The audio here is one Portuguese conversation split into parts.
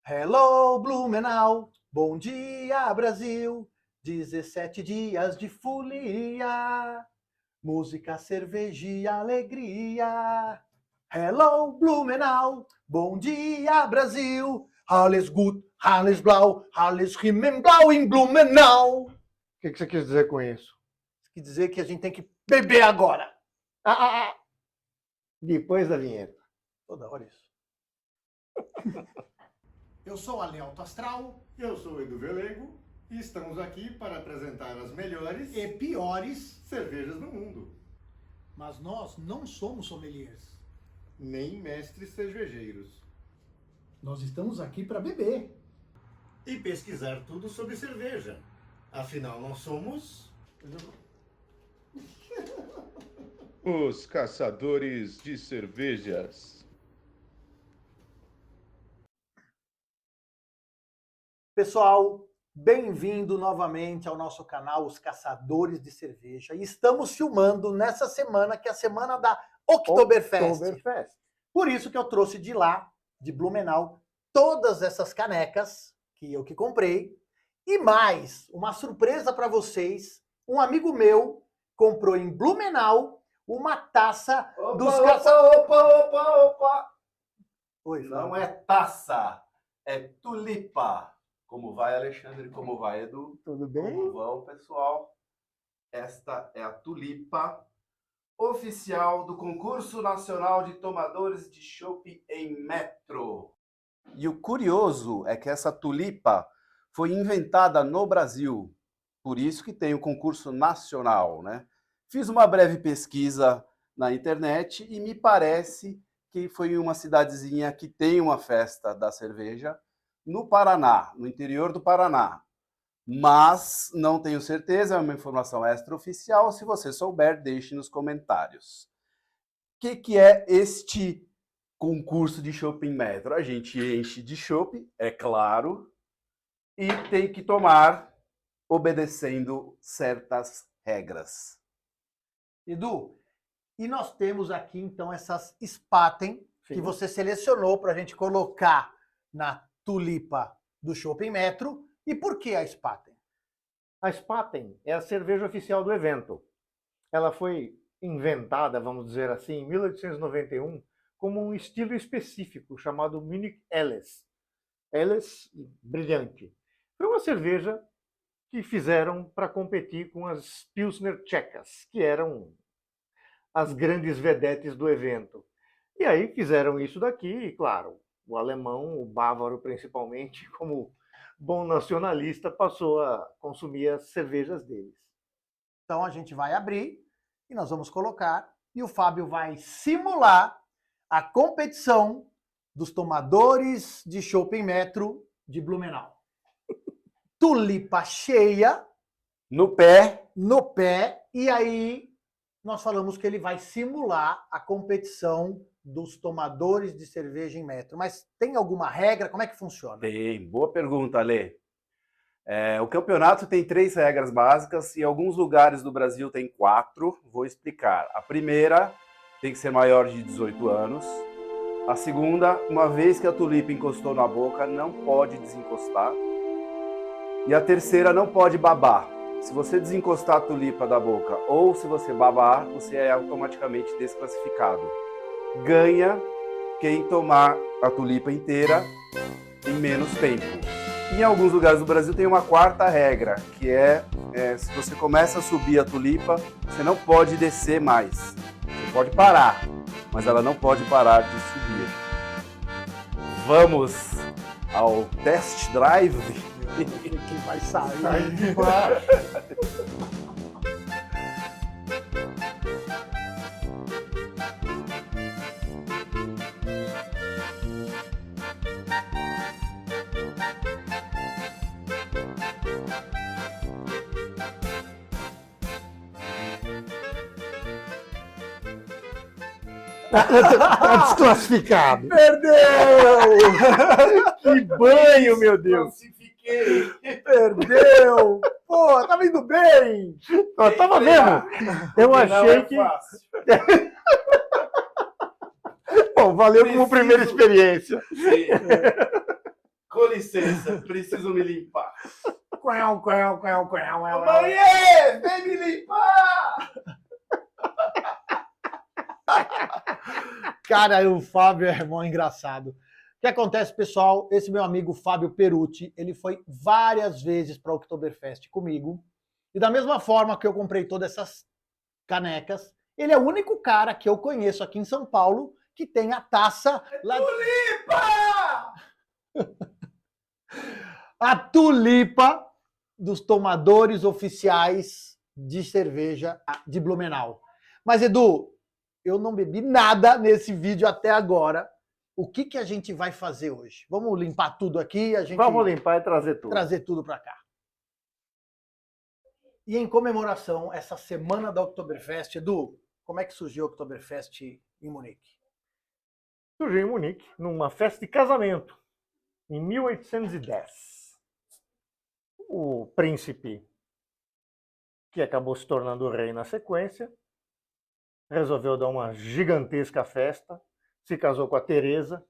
Hello, Blumenau, bom dia, Brasil. 17 dias de folia, música, cerveja e alegria. Hello, Blumenau, bom dia, Brasil. Alles gut, alles blau, alles Himmelblau em Blumenau. O que você quis dizer com isso? Quer dizer que a gente tem que beber agora. Depois da vinheta. Toda hora isso. Eu sou a Lealto Astral. Eu sou o Edu Velego e estamos aqui para apresentar as melhores E piores, cervejas do mundo. mas nós não somos sommeliers. Nem mestres cervejeiros. Nós estamos aqui para beber. E pesquisar tudo sobre cerveja. Afinal, nós somos... Os caçadores de cervejas. Pessoal, bem-vindo novamente ao nosso canal Os Caçadores de Cerveja. E estamos filmando nessa semana, que é a semana da Oktoberfest. Por isso que eu trouxe de lá, de Blumenau, todas essas canecas que eu comprei. E mais, uma surpresa para vocês. Um amigo meu comprou em Blumenau uma taça dos caçadores. Opa! Oi, Não Fábio. é taça, é tulipa. Como vai, Alexandre? Como vai, Edu? Tudo Como bem? vão, pessoal? Esta é a tulipa oficial do Concurso Nacional de Tomadores de Chopp em Metro. E o curioso é que essa tulipa foi inventada no Brasil. Por isso que tem o concurso nacional, né? Fiz uma breve pesquisa na internet e me parece que foi em uma cidadezinha que tem uma festa da cerveja no Paraná, no interior do Paraná. Mas não tenho certeza, é uma informação extraoficial. Se você souber, deixe nos comentários. O que é este concurso de chopp em metro? A gente enche de chopp, é claro, e tem que tomar obedecendo certas regras. Edu, e nós temos aqui então essas Spaten que Sim. você selecionou para a gente colocar na tulipa do Chopp Metro. E por que a Spaten? A Spaten é a cerveja oficial do evento. Ela foi inventada, vamos dizer assim, em 1891 como um estilo específico chamado Munich Helles. Helles, brilhante. Foi uma cerveja que fizeram para competir com as Pilsner tchecas, que eram as grandes vedetes do evento. E aí fizeram isso daqui, e claro, o alemão, o bávaro principalmente, como bom nacionalista, passou a consumir as cervejas deles. Então a gente vai abrir e nós vamos colocar e o Fábio vai simular a competição dos tomadores de Chopp Metro de Blumenau. Tulipa cheia No pé, no pé, e aí nós falamos que ele vai simular a competição dos tomadores de cerveja em metro. Mas tem alguma regra? Como é que funciona? tem. Boa pergunta, Lê. O campeonato tem 3 regras básicas e alguns lugares do Brasil tem 4. Vou explicar. A primeira tem que ser maior de 18 anos. A segunda, uma vez que a tulipa encostou na boca, não pode desencostar. E a terceira, não pode babar. Se você desencostar a tulipa da boca ou se você babar, você é automaticamente desclassificado. Ganha quem tomar a tulipa inteira em menos tempo. Em alguns lugares do Brasil tem uma 4ª regra, que se você começa a subir a tulipa, você não pode descer mais. Você pode parar, mas ela não pode parar de subir. Vamos ao test drive? Que vai sair. Sai de baixo. Tá desclassificado. Perdeu! Que banho, meu Deus! Classifiquei! Perdeu! Pô, tá indo bem! Ó, tava vendo? Eu Não achei é que... fácil. Bom, valeu como primeira experiência. Sim. licença, preciso me limpar. Ela... Mãe, vem me limpar! Cara, o Fábio é mó engraçado. O que acontece, pessoal? Esse meu amigo Fábio Perucci, ele foi várias vezes para o Oktoberfest comigo. E da mesma forma que eu comprei todas essas canecas, ele é o único cara que eu conheço aqui em São Paulo que tem a taça... Tulipa! A tulipa dos tomadores oficiais de cerveja de Blumenau. Mas, Edu, eu não bebi nada nesse vídeo até agora. O que a gente vai fazer hoje? Vamos limpar tudo aqui? Vamos limpar e trazer tudo. Trazer tudo para cá. E em comemoração, essa semana da Oktoberfest, Edu, como é que surgiu o Oktoberfest em Munique? Surgiu em Munique, numa festa de casamento, em 1810. O príncipe, que acabou se tornando rei na sequência, resolveu dar uma gigantesca festa, se casou com a Teresa.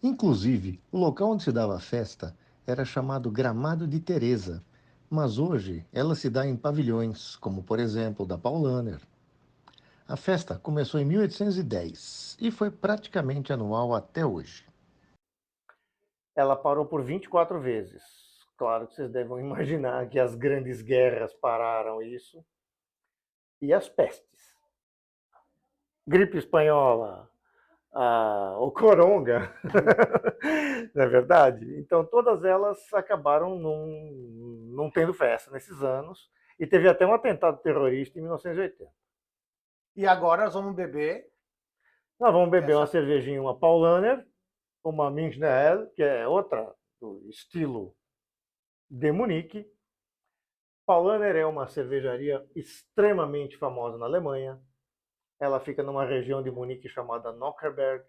Inclusive, o local onde se dava a festa era chamado Gramado de Teresa, mas hoje ela se dá em pavilhões, como por exemplo o da Paulaner. A festa começou em 1810 e foi praticamente anual até hoje. Ela parou por 24 vezes. Claro que vocês devem imaginar que as grandes guerras pararam isso. E as pestes. Gripe espanhola, o coronga, não é verdade? Então todas elas acabaram não tendo festa nesses anos. E teve até um atentado terrorista em 1980. E agora nós vamos beber... Nós vamos beber uma cervejinha, uma Paulaner, uma Münchner Ale, que é outra do estilo de Munique. Paulaner é uma cervejaria extremamente famosa na Alemanha. Ela fica numa região de Munique chamada Nockherberg.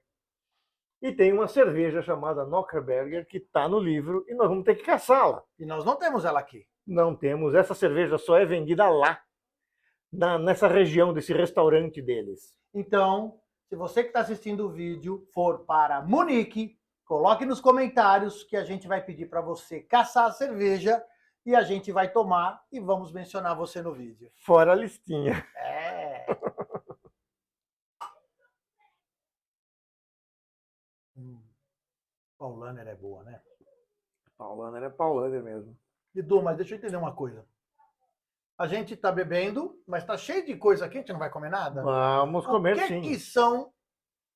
E tem uma cerveja chamada Nockherberger que está no livro e nós vamos ter que caçá-la. E nós não temos ela aqui. Não temos. Essa cerveja só é vendida lá, nessa região desse restaurante deles. Então, se você que está assistindo o vídeo for para Munique, coloque nos comentários que a gente vai pedir para você caçar a cerveja e a gente vai tomar e vamos mencionar você no vídeo. Fora a listinha. É. Paulaner é boa, né? Paulaner é Paulaner mesmo. Edu, mas deixa eu entender uma coisa. A gente tá bebendo, mas tá cheio de coisa aqui, a gente não vai comer nada? Vamos comer sim. O que são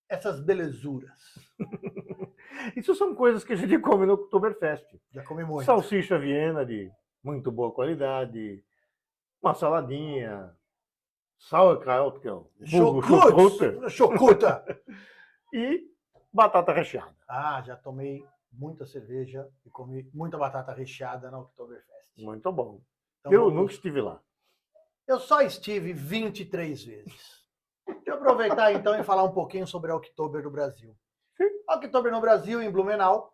essas belezuras? Isso são coisas que a gente come no Oktoberfest. Já comi muito. Salsicha Viena de muito boa qualidade, uma saladinha, sauerkraut, que é o chocuta. E batata recheada. Ah, já tomei muita cerveja e comi muita batata recheada na Oktoberfest. Muito bom. Então, eu nunca estive lá. Eu só estive 23 vezes. Deixa eu aproveitar então e falar um pouquinho sobre a Oktober no Brasil. A Oktober no Brasil, em Blumenau,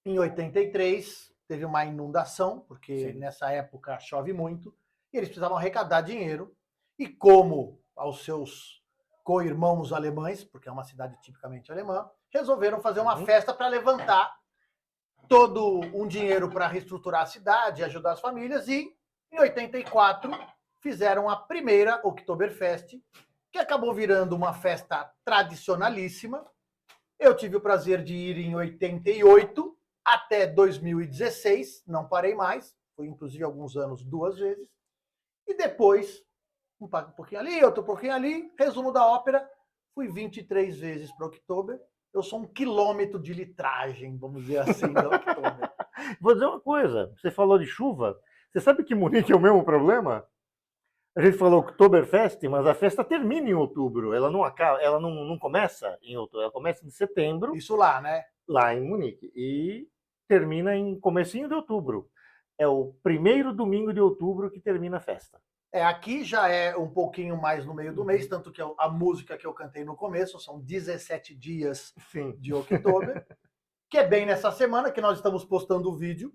em 83, teve uma inundação, porque nessa época chove muito, e eles precisavam arrecadar dinheiro. E como aos seus co-irmãos alemães, porque é uma cidade tipicamente alemã, resolveram fazer uma festa para levantar todo um dinheiro para reestruturar a cidade, ajudar as famílias, e em 84 fizeram a primeira Oktoberfest, que acabou virando uma festa tradicionalíssima. Eu tive o prazer de ir em 88 até 2016, não parei mais, fui inclusive alguns anos 2 vezes, e depois, um pouquinho ali, outro pouquinho ali, resumo da ópera, fui 23 vezes para o Oktober. Eu sou 1 quilômetro de litragem, vamos dizer assim, da Oktober. Vou dizer uma coisa, você falou de chuva, você sabe que Munique é o mesmo problema? A gente falou Oktoberfest, mas a festa termina em outubro, ela não começa em outubro, ela começa em setembro. Isso lá, né? Lá em Munique, e termina em comecinho de outubro. É o primeiro domingo de outubro que termina a festa. Aqui já é um pouquinho mais no meio do mês, tanto que a música que eu cantei no começo são 17 dias de Oktober, que é bem nessa semana que nós estamos postando o vídeo.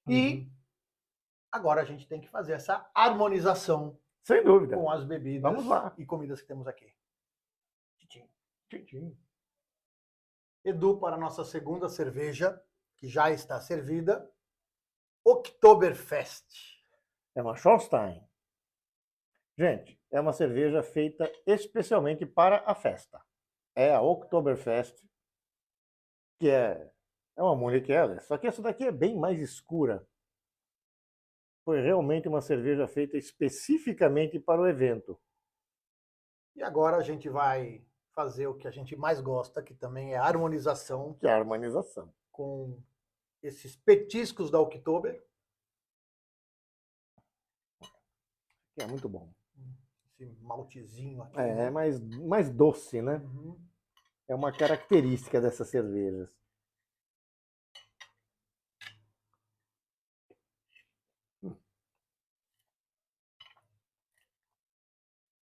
E agora a gente tem que fazer essa harmonização. Sem dúvida. Com as bebidas Vamos lá. E comidas que temos aqui. Tchim. Edu, para a nossa segunda cerveja, que já está servida, Oktoberfest. É uma Schornstein. Gente, é uma cerveja feita especialmente para a festa. É a Oktoberfest, que é uma Munich Helles, só que essa daqui é bem mais escura. Foi realmente uma cerveja feita especificamente para o evento. E agora a gente vai fazer o que a gente mais gosta, que também é a harmonização Que é a harmonização. com esses petiscos da Oktober. Que é muito bom. Esse maltezinho aqui. É mais doce, né? Uhum. É uma característica dessas cervejas.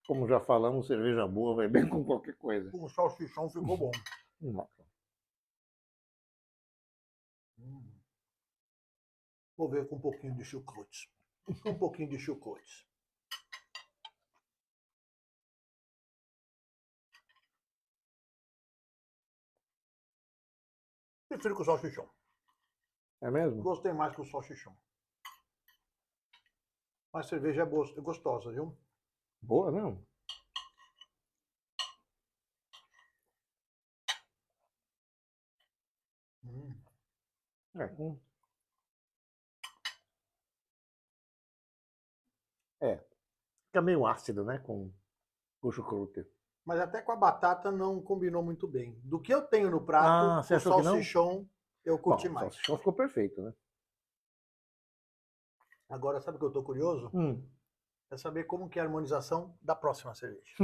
Como já falamos, cerveja boa vai bem com qualquer coisa. O salsichão ficou bom. Nossa. Vou ver com um pouquinho de chucrute. Um pouquinho de chucrute. Prefiro com o salsichão. É mesmo? Gostei mais que o salsichão. Mas a cerveja é gostosa, viu? Boa, não? Fica meio ácido, né? Com o chucrute. Mas até com a batata não combinou muito bem. Do que eu tenho no prato, Você o achou que não? salsichão eu curti Bom, o mais. salsichão ficou perfeito, né? Agora, sabe o que eu tô curioso? É saber como que é a harmonização da próxima cerveja.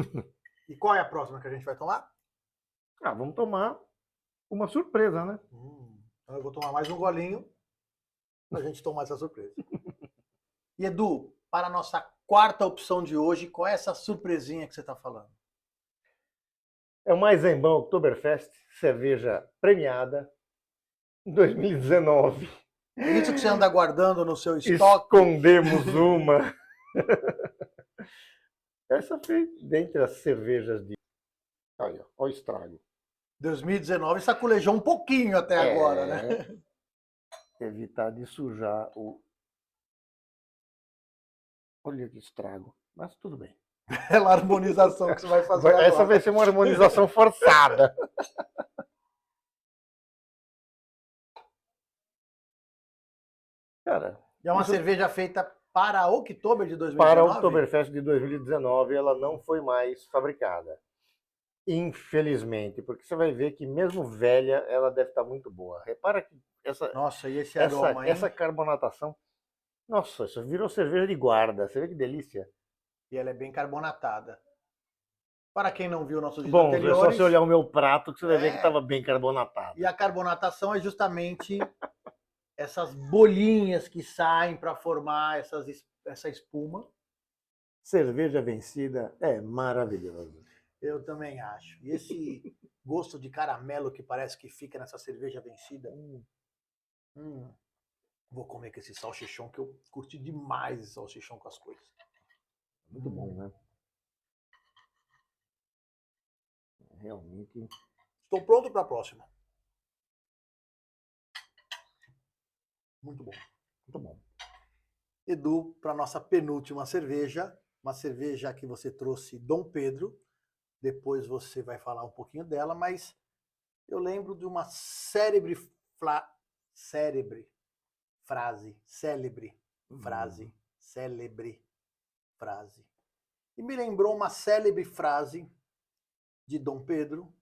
E qual é a próxima que a gente vai tomar? Vamos tomar uma surpresa, né? Então eu vou tomar mais um golinho pra gente tomar essa surpresa. E Edu, para a nossa quarta opção de hoje, qual é essa surpresinha que você tá falando? É o Eisenbahn Oktoberfest, cerveja premiada, em 2019. Isso que você anda guardando no seu estoque? Escondemos uma. Essa foi dentre as cervejas de... Olha o estrago. 2019 saculejou um pouquinho até agora, né? Evitar de sujar o... Olha que estrago. Mas tudo bem. Pela harmonização que você vai fazer agora. Essa vai ser uma harmonização forçada. Cara, E é uma cerveja feita para a Oktober de 2019? para o Oktoberfest de 2019, ela não foi mais fabricada. Infelizmente, porque você vai ver que mesmo velha, ela deve estar muito boa. Repara que Nossa, e esse aroma, hein? essa carbonatação... Nossa, isso virou cerveja de guarda. Você vê que delícia. E ela é bem carbonatada. Para quem não viu nossos vídeos Bom, é anteriores... só você olhar o meu prato que você vai ver que estava bem carbonatado. E a carbonatação é justamente essas bolinhas que saem para formar essa espuma. Cerveja vencida é maravilhosa. Eu também acho. E esse gosto de caramelo que parece que fica nessa cerveja vencida. Vou comer com esse salsichão, que eu curti demais esse salsichão com as coisas. Muito bom, né? Realmente. Estou pronto para a próxima. Muito bom. Muito bom. Edu, para nossa penúltima cerveja, uma cerveja que você trouxe Dom Pedro. Depois você vai falar um pouquinho dela, mas eu lembro de uma célebre frase. E me lembrou uma célebre frase de Dom Pedro,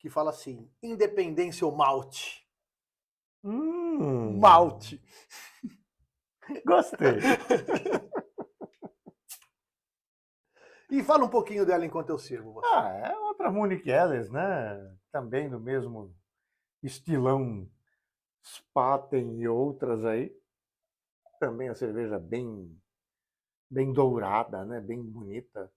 que fala assim: independência ou malte? Malte. Gostei. E fala um pouquinho dela enquanto eu sirvo você. É outra Munich Helles, né? Também do mesmo estilão Spaten e outras aí. Também a cerveja bem dourada, né? Bem bonita.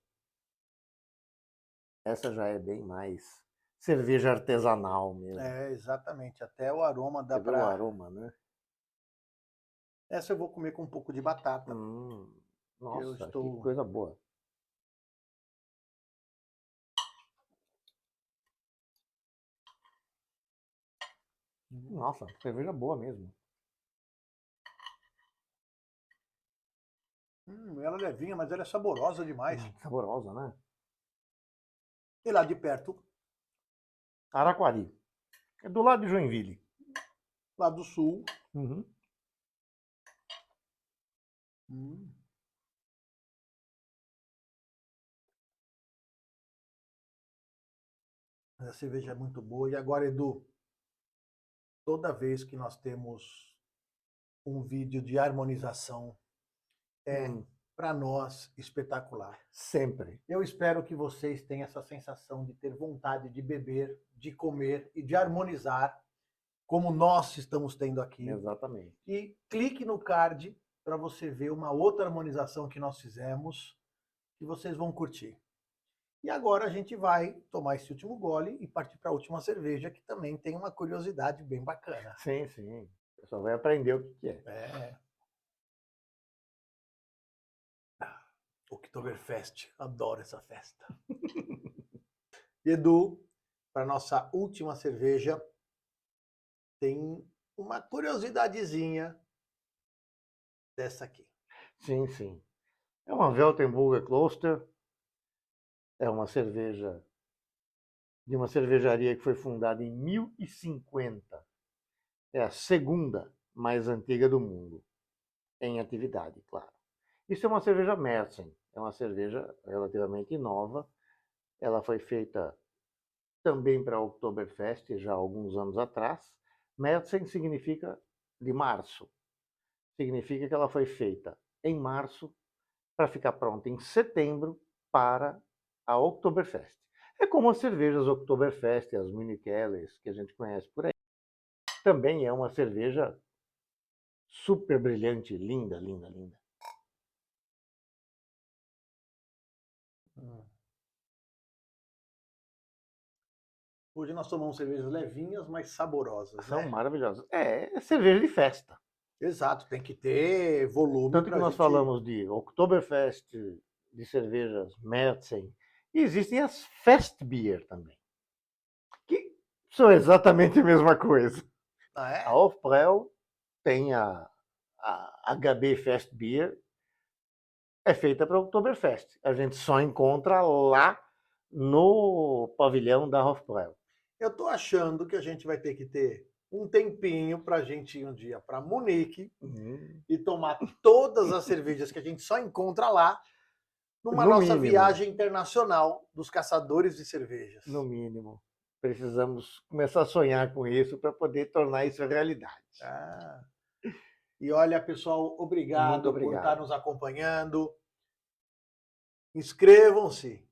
Essa já é bem mais cerveja artesanal mesmo. É, exatamente. Até o aroma dá para... o aroma, né? Essa eu vou comer com um pouco de batata. Nossa, que coisa boa. Nossa, cerveja boa mesmo. Ela é levinha, mas ela é saborosa demais. Saborosa, né? E lá de perto, Araquari. É do lado de Joinville. lá do sul. Uhum. A cerveja é muito boa. E agora, Edu, toda vez que nós temos um vídeo de harmonização, é para nós espetacular. Sempre. Eu espero que vocês tenham essa sensação de ter vontade de beber, de comer e de harmonizar, como nós estamos tendo aqui. Exatamente. E clique no card para você ver uma outra harmonização que nós fizemos, que vocês vão curtir. E agora a gente vai tomar esse último gole e partir para a última cerveja, que também tem uma curiosidade bem bacana. Sim, sim. O pessoal vai aprender o que é. É. Oktoberfest, adoro essa festa. Edu, para nossa última cerveja, tem uma curiosidadezinha dessa aqui. Sim, sim. É uma Weltenburger Kloster. É uma cerveja de uma cervejaria que foi fundada em 1050. É a segunda mais antiga do mundo, em atividade, claro. Isso é uma cerveja Märzen, é uma cerveja relativamente nova. Ela foi feita também para a Oktoberfest já há alguns anos atrás. Märzen significa de março. Significa que ela foi feita em março para ficar pronta em setembro para a Oktoberfest. É como as cervejas Oktoberfest, as Munich Helles, que a gente conhece por aí. Também é uma cerveja super brilhante, linda, linda, linda. Hoje nós tomamos cervejas levinhas, mas saborosas. São né? maravilhosas. É cerveja de festa. Exato, tem que ter volume. Tanto que pra nós gente... falamos de Oktoberfest, de cervejas Märzen, e existem as Festbier também, que são exatamente a mesma coisa. Ah, é? A Hofbrau tem a HB Festbier, é feita para o Oktoberfest. A gente só encontra lá no pavilhão da Hofbrau. Eu tô achando que a gente vai ter que ter um tempinho para a gente ir um dia para Munique e tomar todas as cervejas que a gente só encontra lá numa No nossa mínimo. viagem internacional dos caçadores de cervejas. No mínimo. Precisamos começar a sonhar com isso para poder tornar isso realidade. Ah. E olha, pessoal, obrigado, Muito obrigado por estar nos acompanhando. Inscrevam-se.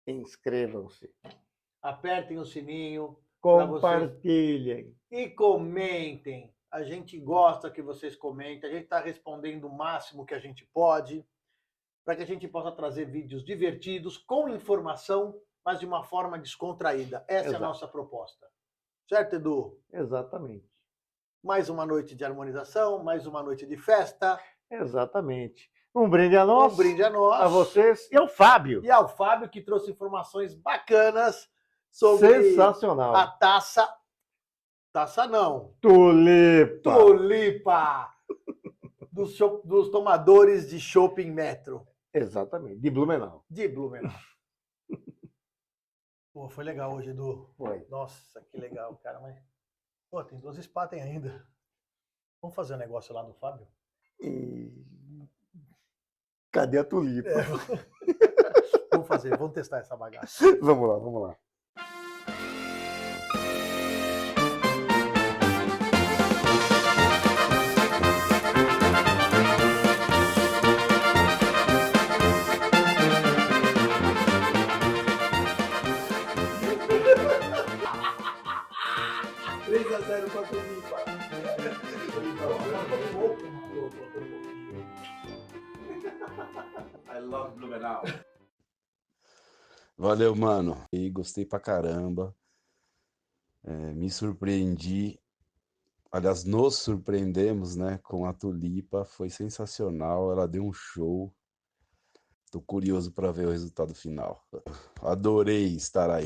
Inscrevam-se. Apertem o sininho. Compartilhem. E comentem. A gente gosta que vocês comentem. A gente está respondendo o máximo que a gente pode, para que a gente possa trazer vídeos divertidos, com informação, mas de uma forma descontraída. Essa é a nossa proposta. Certo, Edu? Exatamente. Mais uma noite de harmonização, mais uma noite de festa. Exatamente. Um brinde a nós. Um brinde a nós. A vocês e ao Fábio. E ao Fábio, que trouxe informações bacanas sobre Sensacional. a taça. Taça não. Tulipa. Tulipa. Dos tomadores de Shopping Metro. Exatamente. De Blumenau. De Blumenau. Pô, foi legal hoje, Edu. Foi. Nossa, que legal, cara. Mas... Pô, tem 2 Spaten ainda. Vamos fazer um negócio lá no Fábio? Cadê a tulipa? É. Vamos fazer, vamos testar essa bagaça. Vamos lá, vamos lá. I love Blumenau. Valeu, mano. E gostei pra caramba. Me surpreendi. Aliás, nos surpreendemos, né? Com a Tulipa. Foi sensacional. Ela deu um show. Tô curioso para ver o resultado final. Adorei estar aí.